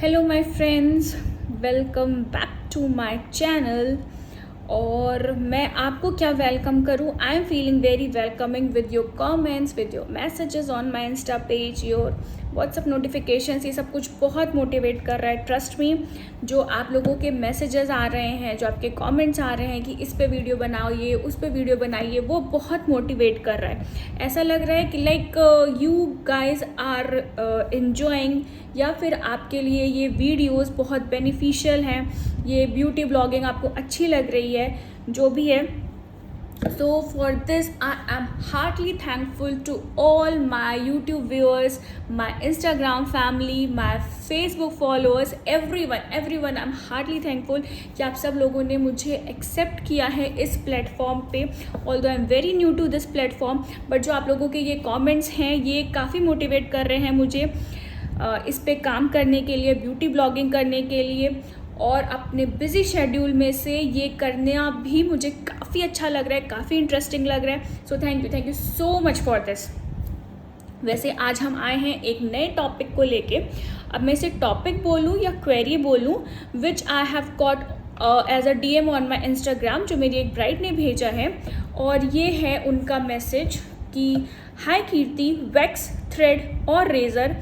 Hello my friends, welcome back to my channel. और मैं आपको क्या वेलकम करूं? I am feeling very welcoming with your comments, with your messages on my insta page, your WhatsApp notifications. ये सब कुछ बहुत मोटिवेट कर रहा है। ट्रस्ट मी, जो आप लोगों के मैसेजेस आ रहे हैं, जो आपके कमेंट्स आ रहे हैं कि इस पे वीडियो बनाइए, उस पे वीडियो बनाइए, वो बहुत मोटिवेट कर रहा है। ऐसा लग रहा है कि like you guys are enjoying, या फिर आपके लिए ये वीडियोस बहुत बेनिफिशियल हैं, ये ब्यूटी ब्लॉगिंग आपको अच्छी लग रही है, जो भी है। So for this I am heartily thankful to all my YouTube viewers, my Instagram family, my Facebook followers, everyone I'm heartily thankful कि आप सब लोगों ने मुझे एक्सेप्ट किया है इस प्लेटफॉर्म पे। Although I'm very new to this platform, but जो आप लोगों के ये कमेंट्स हैं ये काफ़ी मोटिवेट कर रहे हैं मुझे इस पे काम करने के लिए, ब्यूटी ब्लॉगिंग करने के लिए, और अपने बिजी शेड्यूल में से ये करना भी मुझे काफ़ी अच्छा लग रहा है, काफ़ी इंटरेस्टिंग लग रहा है। So thank you so much for this. वैसे आज हम आए हैं एक नए टॉपिक को लेके। अब मैं इसे टॉपिक बोलूँ या क्वेरी बोलूँ, which I have got as a DM on my Instagram, जो मेरी एक ब्राइड ने भेजा है। और ये है उनका मैसेज कि हाय कीर्ति, वैक्स, थ्रेड और razor,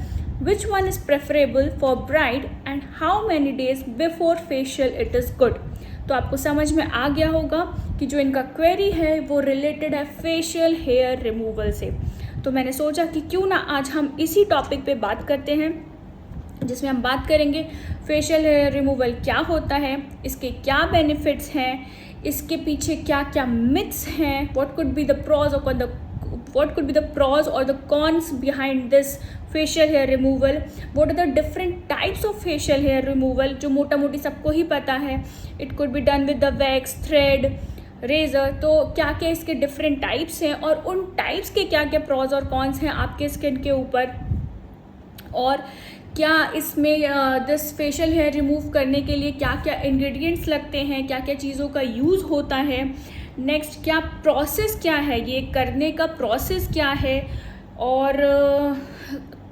which one is preferable for bride and how many days before facial it is good। तो आपको समझ में आ गया होगा कि जो इनका क्वेरी है वो रिलेटेड है फेशियल हेयर रिमूवल से। तो मैंने सोचा कि क्यों ना आज हम इसी टॉपिक पे बात करते हैं, जिसमें हम बात करेंगे फेशियल हेयर रिमूवल क्या होता है, इसके क्या बेनिफिट्स हैं, इसके पीछे क्या क्या मिथ्स हैं, what could be the pros or the cons behind this facial hair removal, what are the different types of facial hair removal जो मोटा मोटी सबको ही पता है। it could be done with the wax, thread, razor। तो क्या क्या इसके different types हैं और उन types के क्या क्या pros और cons हैं आपके स्किन के ऊपर, और क्या इसमें दिस फेशियल हेयर रिमूव करने के लिए क्या क्या इंग्रेडिएंट्स लगते हैं, क्या क्या चीज़ों का यूज़ होता है। नेक्स्ट, क्या प्रोसेस क्या है, ये करने का प्रोसेस क्या है, और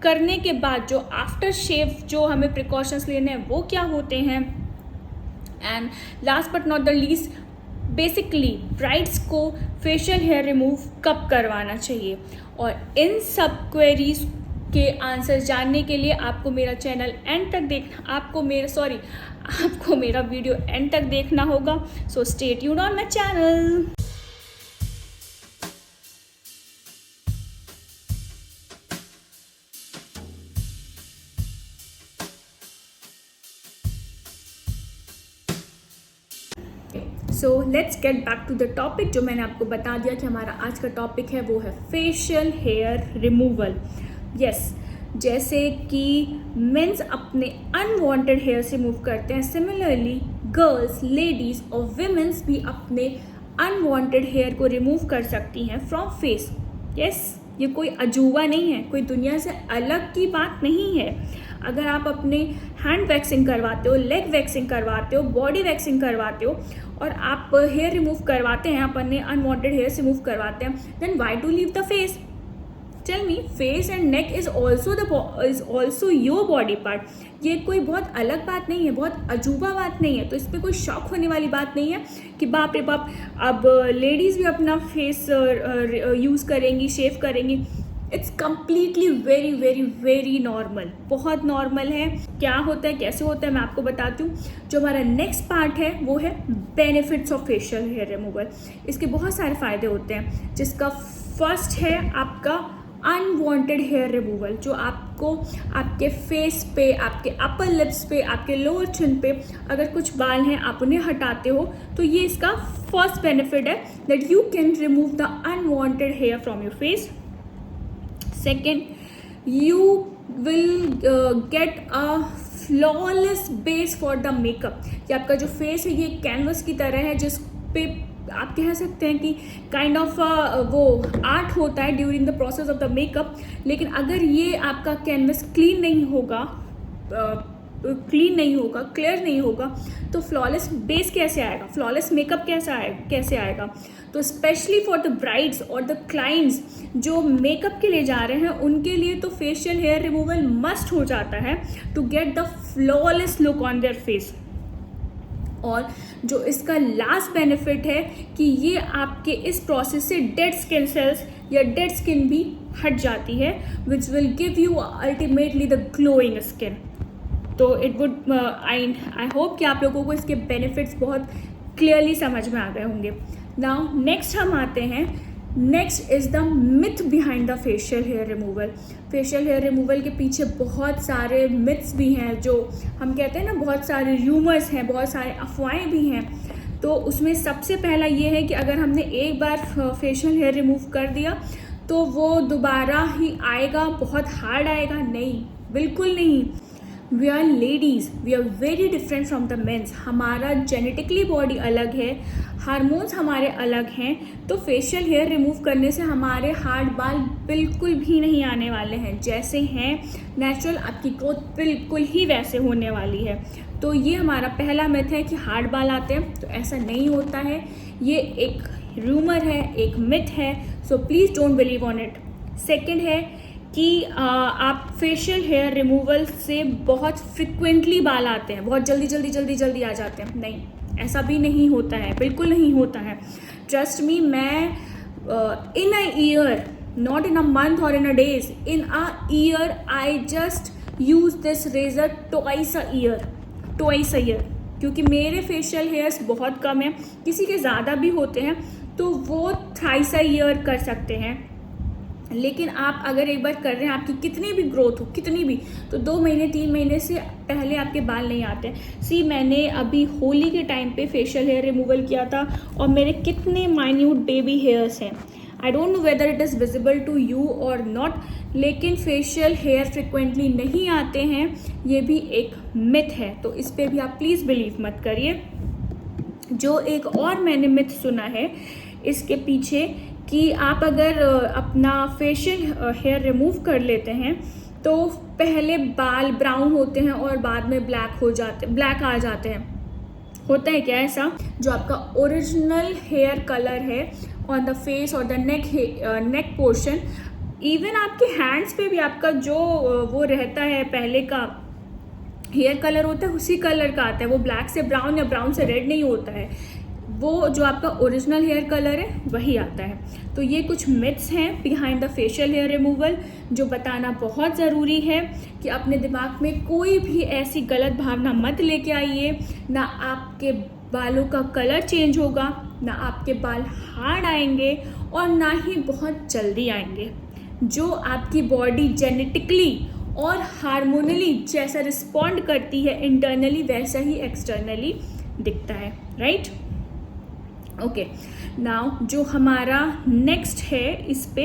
करने के बाद जो आफ्टर शेव जो हमें प्रिकॉशंस लेने हैं वो क्या होते हैं। And last but not the least, basically brides को फेशियल हेयर रिमूव कब करवाना चाहिए। और इन सब क्वेरीज के आंसर जानने के लिए आपको मेरा चैनल एंड तक देखना, आपको मेरा वीडियो एंड तक देखना होगा। So stay tuned on my channel. So let's get back to the topic. जो मैंने आपको बता दिया कि हमारा आज का टॉपिक है वो है फेशियल हेयर रिमूवल। यस, जैसे कि मेंस अपने अनवांटेड हेयर्स रिमूव करते हैं, सिमिलरली गर्ल्स, लेडीज़ और विमेंस भी अपने अनवांटेड हेयर को रिमूव कर सकती हैं फ्रॉम फेस। यस, ये कोई अजूबा नहीं है, कोई दुनिया से अलग की बात नहीं है। अगर आप अपने हैंड वैक्सिंग करवाते हो, लेग वैक्सिंग करवाते हो, बॉडी वैक्सिंग करवाते हो और आप हेयर रिमूव करवाते हैं, अपने अनवांटेड हेयर्स रिमूव करवाते हैं, then why to leave the face? Tell me, face and neck is also your body part. ये कोई बहुत अलग बात नहीं है, बहुत अजूबा बात नहीं है। तो इस पर कोई शॉक होने वाली बात नहीं है कि बाप रे बाप अब लेडीज़ भी अपना फेस यूज़ करेंगी, शेव करेंगी। It's completely very very very normal, बहुत नॉर्मल है। क्या होता है, कैसे होता है, मैं आपको बताती हूँ। जो हमारा नेक्स्ट पार्ट है वो है benefits of facial hair removal. इसके बहुत सारे फ़ायदे होते हैं, जिसका फर्स्ट है आपका अनवांटेड हेयर रिमूवल, जो आपको आपके फेस पे, आपके अपर लिप्स पे, आपके लोअर चिन पे अगर कुछ बाल हैं आप उन्हें हटाते हो, तो ये इसका फर्स्ट बेनिफिट है, that you can remove the unwanted hair from your face. Second, you will get a flawless base for the makeup. कि आपका जो फेस है ये कैनवस की तरह है, जिस पे आप कह सकते हैं कि काइंड ऑफ वो आर्ट होता है during the process of the makeup. लेकिन अगर ये आपका कैनवस क्लीन नहीं होगा, क्लीन नहीं होगा, क्लियर नहीं होगा, तो फ्लॉलेस बेस कैसे आएगा, फ्लॉलेस मेकअप कैसे आएगा। तो स्पेशली फॉर द ब्राइड्स और द क्लाइंट्स जो मेकअप के लिए जा रहे हैं, उनके लिए तो फेशियल हेयर रिमूवल मस्ट हो जाता है to get the flawless look on their face. और जो इसका लास्ट बेनिफिट है कि ये आपके इस प्रोसेस से डेड स्किन सेल्स या डेड स्किन भी हट जाती है, which will give you ultimately the glowing skin. तो इट वुड आई होप कि आप लोगों को इसके बेनिफिट्स बहुत क्लियरली समझ में आ गए होंगे। नाउ नेक्स्ट हम आते हैं, next is the myth behind the facial hair removal. Facial hair removal के पीछे बहुत सारे मिथ्स भी हैं, जो हम कहते हैं ना, बहुत सारे र्यूमर्स हैं, बहुत सारे अफवाहें भी हैं। तो उसमें सबसे पहला ये है कि अगर हमने एक बार फेशियल हेयर रिमूव कर दिया तो वो दोबारा ही आएगा, बहुत हार्ड आएगा। नहीं, बिल्कुल नहीं। We are ladies, we are very different from the mens. हमारा जेनेटिकली बॉडी अलग है, हार्मोन्स हमारे अलग हैं। तो फेशियल हेयर रिमूव करने से हमारे हार्ड बाल बिल्कुल भी नहीं आने वाले हैं। जैसे हैं नेचुरल, आपकी ग्रोथ बिल्कुल ही वैसे होने वाली है। तो ये हमारा पहला मिथ है कि हार्ड बाल आते हैं, तो ऐसा नहीं होता है। ये एक रूमर है, एक मिथ है, so please don't believe on it. Second है कि आप फेशियल हेयर रिमूवल से बहुत फ्रिक्वेंटली बाल आते हैं, बहुत जल्दी आ जाते हैं। नहीं, ऐसा भी नहीं होता है, बिल्कुल नहीं होता है। ट्रस्ट मी, मैं in a year, not in a month और in a days, in a year I just use this razor twice a year, क्योंकि मेरे फेशियल हेयर्स बहुत कम हैं, किसी के ज़्यादा भी होते हैं तो वो थ्राइस अ ईयर कर सकते हैं। लेकिन आप अगर एक बार कर रहे हैं, आपकी कितनी भी ग्रोथ हो, कितनी भी, तो 2 महीने 3 महीने से पहले आपके बाल नहीं आते। मैंने अभी होली के टाइम पे फेशियल हेयर रिमूवल किया था और मेरे कितने माइन्यूट बेबी हेयर्स हैं। I don't know whether it is visible to you or not, लेकिन फेशियल हेयर फ्रिक्वेंटली नहीं आते हैं, ये भी एक मिथ है। तो इस पर भी आप प्लीज़ बिलीव मत करिए। जो एक और मैंने मिथ सुना है इसके पीछे, कि आप अगर अपना फेशियल हेयर रिमूव कर लेते हैं तो पहले बाल ब्राउन होते हैं और बाद में ब्लैक आ जाते हैं। होता है क्या ऐसा? जो आपका ओरिजिनल हेयर कलर है ऑन द फेस और द नेक पोर्शन, इवन आपके हैंड्स पे भी आपका जो वो रहता है पहले का हेयर कलर होता है, उसी कलर का आता है। वो ब्लैक से ब्राउन या ब्राउन से रेड नहीं होता है, वो जो आपका ओरिजिनल हेयर कलर है वही आता है। तो ये कुछ मिथ्स हैं behind the facial hair removal, जो बताना बहुत ज़रूरी है कि अपने दिमाग में कोई भी ऐसी गलत भावना मत लेके आइए। ना आपके बालों का कलर चेंज होगा, ना आपके बाल हार्ड आएंगे और ना ही बहुत जल्दी आएंगे। जो आपकी बॉडी जेनेटिकली और हार्मोनली जैसा रिस्पॉन्ड करती है इंटरनली, वैसा ही एक्सटर्नली दिखता है, राइट? ओके, नाउ जो हमारा नेक्स्ट है इस पे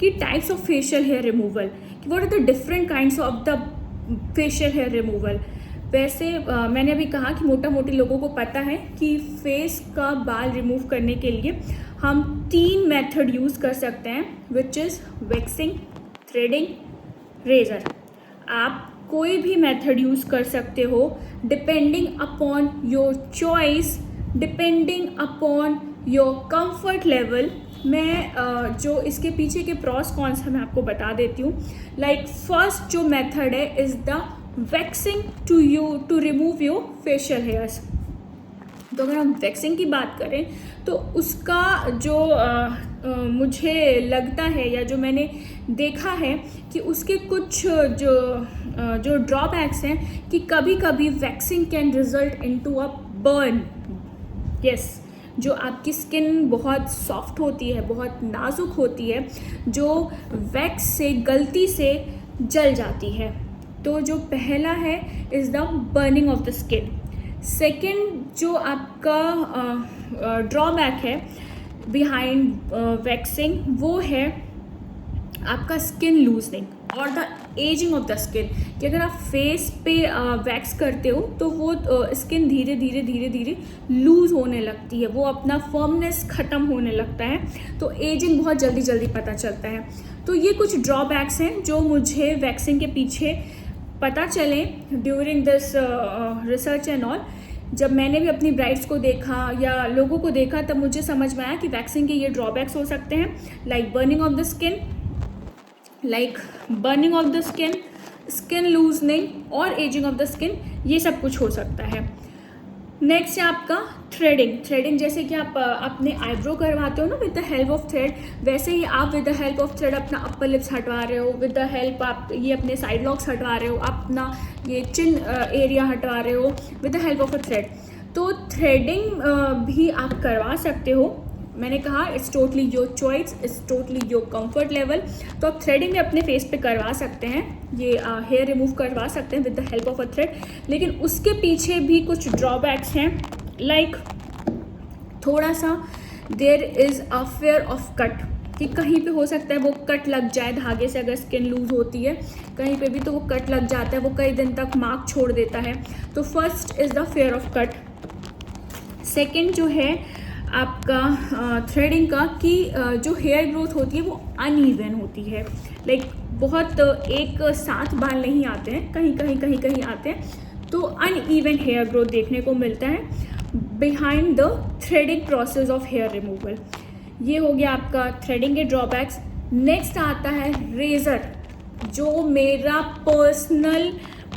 कि types of facial hair removal, what are the different kinds of the facial hair removal. वैसे मैंने अभी कहा कि मोटा मोटी लोगों को पता है कि फेस का बाल रिमूव करने के लिए हम 3 मेथड यूज़ कर सकते हैं, which is waxing, threading, razor. आप कोई भी मेथड यूज़ कर सकते हो depending upon your choice, depending upon your comfort level. मैं जो इसके पीछे के प्रॉस कॉन्स हैं मैं आपको बता देती हूँ। लाइक फर्स्ट जो मेथड है is the waxing to remove your facial hairs. तो अगर हम वैक्सिंग की बात करें तो उसका जो मुझे लगता है या जो मैंने देखा है कि उसके कुछ जो ड्रॉबैक्स हैं कि कभी कभी waxing can result into a burn. Yes, जो आपकी स्किन बहुत सॉफ्ट होती है, बहुत नाजुक होती है, जो वैक्स से गलती से जल जाती है। तो जो पहला है is the burning of the skin. Second जो आपका ड्रॉबैक है बिहाइंड वैक्सिंग, वो है आपका स्किन लूजनिंग और the ageing of the skin. कि अगर आप फेस पे वैक्स करते हो तो वो स्किन धीरे धीरे लूज होने लगती है, वो अपना फर्मनेस ख़त्म होने लगता है, तो एजिंग बहुत जल्दी पता चलता है। तो ये कुछ ड्रॉबैक्स हैं जो मुझे वैक्सिंग के पीछे पता चले during this research and all, जब मैंने भी अपनी ब्राइड्स को देखा या लोगों को देखा, तब मुझे समझ में आया कि वैक्सिंग के ये ड्रॉबैक्स हो सकते हैं, like burning of the skin, skin loosening और एजिंग ऑफ द स्किन, ये सब कुछ हो सकता है। नेक्स्ट है आपका थ्रेडिंग। जैसे कि आप अपने आईब्रो करवाते हो ना with the help of thread, वैसे ही आप with the help of thread अपना अपर लिप्स हटवा रहे हो, विद द हेल्प आप ये अपने साइड लॉक्स हटवा रहे हो, अपना ये चिन एरिया हटवा रहे हो with the help of a thread. तो थ्रेडिंग भी आप करवा सकते हो। मैंने कहा it's totally your choice, it's totally your comfort level. तो आप थ्रेडिंग भी अपने फेस पे करवा सकते हैं, ये हेयर रिमूव करवा सकते हैं with the help of a thread. लेकिन उसके पीछे भी कुछ ड्रॉबैक्स हैं, लाइक थोड़ा सा there is a fear of cut, कि कहीं पे हो सकता है वो कट लग जाए धागे से, अगर स्किन लूज होती है कहीं पे भी तो वो कट लग जाता है, वो कई दिन तक मार्क छोड़ देता है। तो first is the fair of cut. Second जो है आपका थ्रेडिंग का, कि जो हेयर ग्रोथ होती है वो अनइवन होती है, लाइक बहुत एक साथ बाल नहीं आते हैं, कहीं आते हैं, तो अनइवन हेयर ग्रोथ देखने को मिलता है behind the threading process of hair removal. ये हो गया आपका थ्रेडिंग के ड्रॉबैक्स। नेक्स्ट आता है रेज़र, जो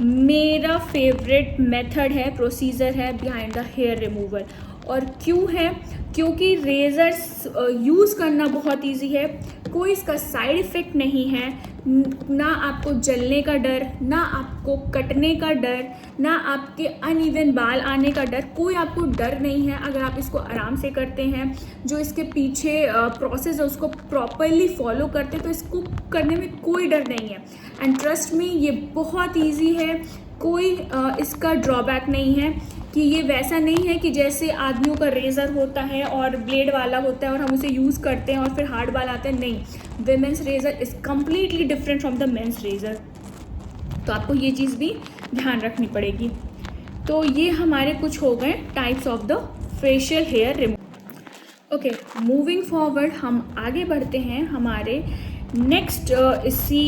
मेरा फेवरेट मेथड है, प्रोसीजर है बिहाइंड द हेयर रिमूवल। और क्यों है? क्योंकि रेज़र्स यूज़ करना बहुत इजी है, कोई इसका साइड इफ़ेक्ट नहीं है, ना आपको जलने का डर, ना आपको कटने का डर, ना आपके अनइवन बाल आने का डर, कोई आपको डर नहीं है अगर आप इसको आराम से करते हैं। जो इसके पीछे प्रोसेस है उसको प्रॉपरली फॉलो करते हैं, तो इसको करने में कोई डर नहीं है। एंड ट्रस्ट मी, ये बहुत ईजी है, कोई इसका ड्रॉबैक नहीं है, कि ये वैसा नहीं है कि जैसे आदमियों का रेज़र होता है और ब्लेड वाला होता है और हम उसे यूज़ करते हैं और फिर हार्ड बाल आते हैं। नहीं, womens razor is completely different from the mens razor. तो आपको ये चीज़ भी ध्यान रखनी पड़ेगी। तो ये हमारे कुछ हो गए types of the facial hair removal. Okay, moving forward हम आगे बढ़ते हैं हमारे नेक्स्ट इसी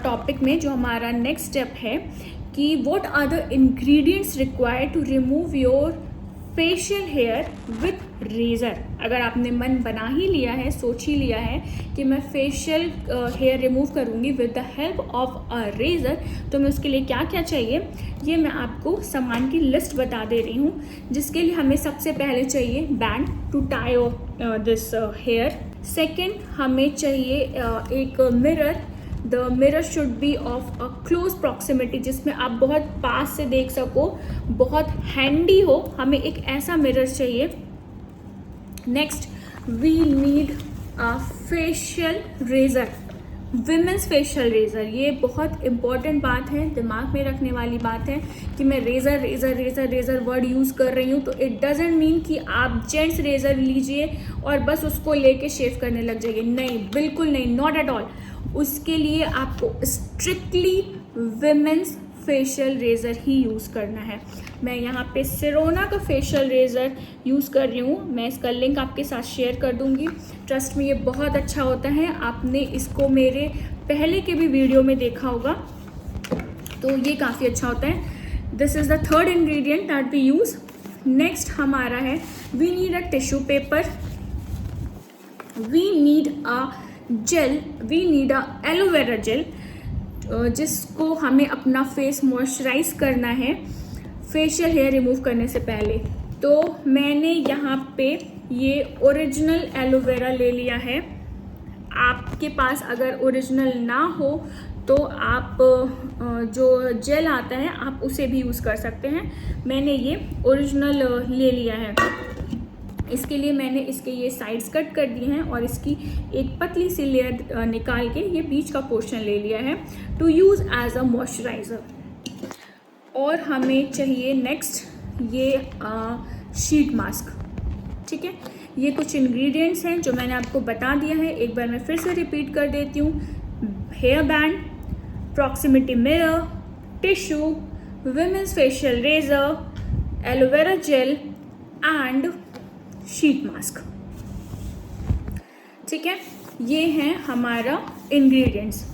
टॉपिक में। जो हमारा नेक्स्ट स्टेप है कि what are the ingredients required to remove your facial hair with razor. अगर आपने मन बना ही लिया है, सोच ही लिया है कि मैं फेशियल हेयर रिमूव करूँगी with the help of a razor, तो मैं उसके लिए क्या क्या चाहिए ये मैं आपको सामान की लिस्ट बता दे रही हूँ। जिसके लिए हमें सबसे पहले चाहिए band to tie this hair. Second, हमें चाहिए एक mirror. The mirror should be of a close proximity, जिसमें आप बहुत पास से देख सको, बहुत हैंडी हो, हमें एक ऐसा मिरर चाहिए। Next, we need a facial razor, womens facial razor. ये बहुत इंपॉर्टेंट बात है, दिमाग में रखने वाली बात है कि मैं रेज़र वर्ड यूज़ कर रही हूँ, तो इट डजेंट मीन कि आप जेंट्स रेज़र लीजिए और बस उसको लेके शेव करने लग जाइए। नहीं, बिल्कुल नहीं, नॉट एट ऑल। उसके लिए आपको स्ट्रिक्टली विमेंस फेशियल रेज़र ही यूज़ करना है। मैं यहाँ पे सिरोना का फेशियल रेज़र यूज़ कर रही हूँ, मैं इसका लिंक आपके साथ शेयर कर दूँगी। ट्रस्ट में ये बहुत अच्छा होता है, आपने इसको मेरे पहले के भी वीडियो में देखा होगा, तो ये काफ़ी अच्छा होता है। This is the third ingredient that we use. Next हमारा है we need a tissue paper, we need a gel, we need a aloe vera gel, जिसको हमें अपना फेस मॉइस्चराइज करना है फेशियल हेयर रिमूव करने से पहले। तो मैंने यहाँ पे ये ओरिजिनल एलोवेरा ले लिया है। आपके पास अगर ओरिजिनल ना हो तो आप जो जेल आता है आप उसे भी यूज़ कर सकते हैं। मैंने ये ओरिजिनल ले लिया है। इसके लिए मैंने इसके ये साइड्स कट कर दिए हैं और इसकी एक पतली सी लेयर निकाल के ये बीच का पोर्शन ले लिया है to use as a moisturiser. और हमें चाहिए नेक्स्ट ये शीट मास्क। ठीक है, ये कुछ इंग्रेडिएंट्स हैं जो मैंने आपको बता दिया है, एक बार मैं फिर से रिपीट कर देती हूँ। Hair band, proximity mirror, tissue, womens facial razor, aloe vera gel and sheet mask. ठीक है, ये हैं हमारा इंग्रेडिएंट्स।